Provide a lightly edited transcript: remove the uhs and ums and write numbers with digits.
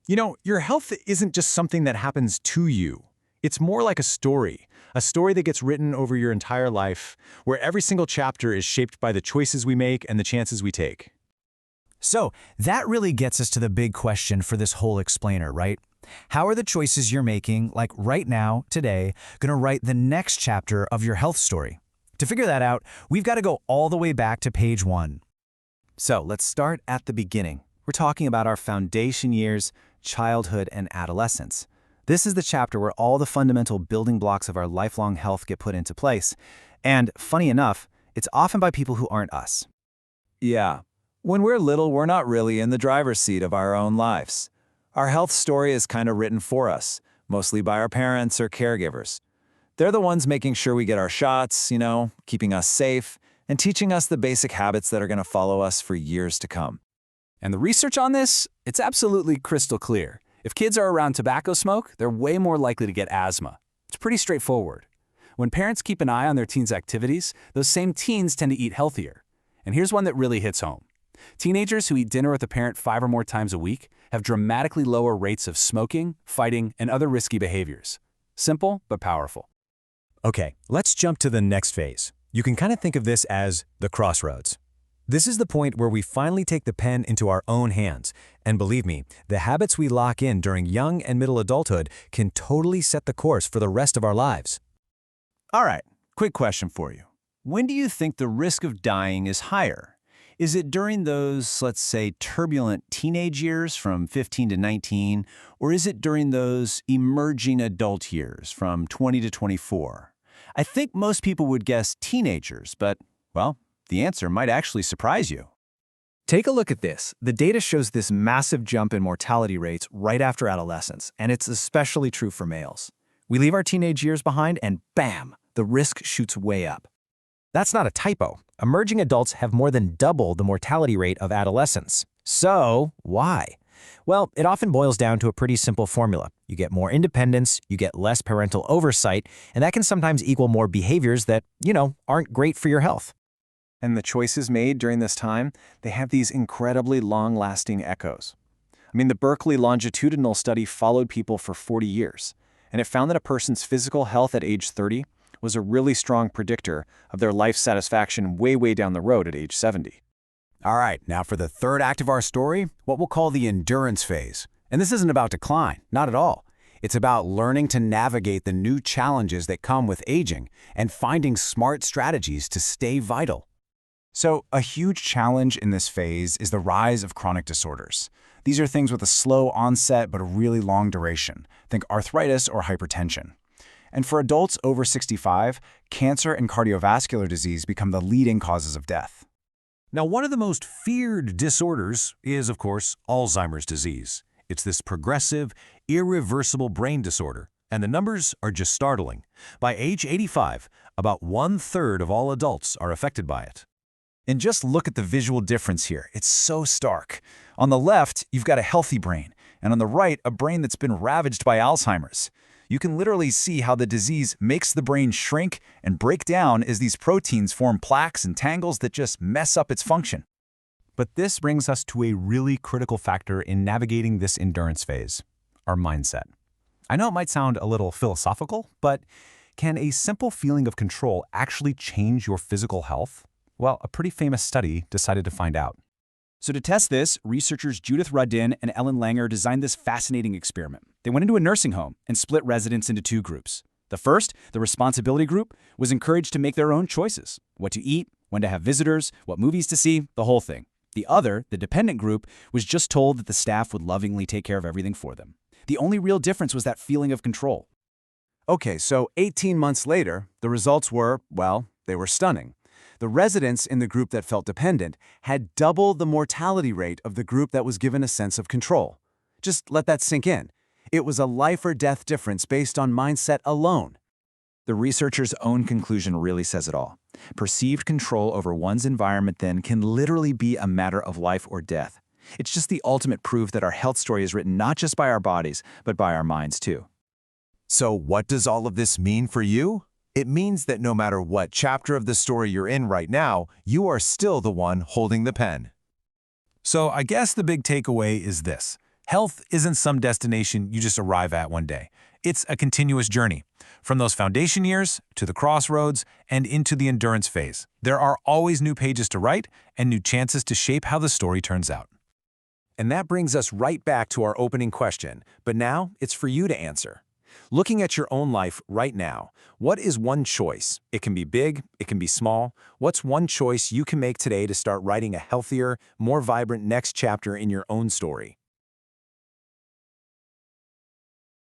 You know, your health isn't just something that happens to you. It's more like a story that gets written over your entire life, where every single chapter is shaped by the choices we make and the chances we take. So that really gets us to the big question for this whole explainer, right? How are the choices you're making, like right now, today, going to write the next chapter of your health story? To figure that out, we've got to go all the way back to page 1. So let's start at the beginning. We're talking about our foundation years, childhood, and adolescence. This is the chapter where all the fundamental building blocks of our lifelong health get put into place. And funny enough, it's often by people who aren't us. Yeah. When we're little, we're not really in the driver's seat of our own lives. Our health story is kind of written for us, mostly by our parents or caregivers. They're the ones making sure we get our shots, keeping us safe, and teaching us the basic habits that are going to follow us for years to come. And the research on this, it's absolutely crystal clear. If kids are around tobacco smoke, they're way more likely to get asthma. It's pretty straightforward. When parents keep an eye on their teens' activities, those same teens tend to eat healthier. And here's one that really hits home. Teenagers who eat dinner with a parent 5 or more times a week have dramatically lower rates of smoking, fighting, and other risky behaviors. Simple, but powerful. Okay, let's jump to the next phase. You can kind of think of this as the crossroads. This is the point where we finally take the pen into our own hands. And believe me, the habits we lock in during young and middle adulthood can totally set the course for the rest of our lives. All right, quick question for you. When do you think the risk of dying is higher? Is it during those, let's say, turbulent teenage years from 15 to 19, or is it during those emerging adult years from 20 to 24? I think most people would guess teenagers, but, well, the answer might actually surprise you. Take a look at this. The data shows this massive jump in mortality rates right after adolescence, and it's especially true for males. We leave our teenage years behind and bam, the risk shoots way up. That's not a typo. Emerging adults have more than double the mortality rate of adolescents. So, why? Well, it often boils down to a pretty simple formula. You get more independence, you get less parental oversight, and that can sometimes equal more behaviors that, aren't great for your health. And the choices made during this time, they have these incredibly long-lasting echoes. The Berkeley longitudinal study followed people for 40 years, and it found that a person's physical health at age 30 was a really strong predictor of their life satisfaction way down the road at age 70. All right, now for the third act of our story, what we'll call the endurance phase. And this isn't about decline, not at all. It's about learning to navigate the new challenges that come with aging and finding smart strategies to stay vital. So, a huge challenge in this phase is the rise of chronic disorders. These are things with a slow onset but a really long duration. Think arthritis or hypertension. And for adults over 65, cancer and cardiovascular disease become the leading causes of death. Now, one of the most feared disorders is, of course, Alzheimer's disease. It's this progressive, irreversible brain disorder, and the numbers are just startling. By age 85, about 1/3 of all adults are affected by it. And just look at the visual difference here. It's so stark. On the left, you've got a healthy brain, and on the right, a brain that's been ravaged by Alzheimer's. You can literally see how the disease makes the brain shrink and break down as these proteins form plaques and tangles that just mess up its function. But this brings us to a really critical factor in navigating this endurance phase, our mindset. I know it might sound a little philosophical, but can a simple feeling of control actually change your physical health? Well, a pretty famous study decided to find out. So to test this, researchers Judith Rudin and Ellen Langer designed this fascinating experiment. They went into a nursing home and split residents into 2 groups. The first, the responsibility group, was encouraged to make their own choices: what to eat, when to have visitors, what movies to see, the whole thing. The other, the dependent group, was just told that the staff would lovingly take care of everything for them. The only real difference was that feeling of control. Okay, so 18 months later, the results were, well, they were stunning. The residents in the group that felt dependent had double the mortality rate of the group that was given a sense of control. Just let that sink in. It was a life or death difference based on mindset alone. The researchers' own conclusion really says it all. Perceived control over one's environment then can literally be a matter of life or death. It's just the ultimate proof that our health story is written not just by our bodies, but by our minds too. So what does all of this mean for you? It means that no matter what chapter of the story you're in right now, you are still the one holding the pen. So I guess the big takeaway is this. Health isn't some destination you just arrive at one day. It's a continuous journey. From those foundation years to the crossroads and into the endurance phase, there are always new pages to write and new chances to shape how the story turns out. And that brings us right back to our opening question, but now it's for you to answer. Looking at your own life right now, what is one choice? It can be big, it can be small. What's one choice you can make today to start writing a healthier, more vibrant next chapter in your own story?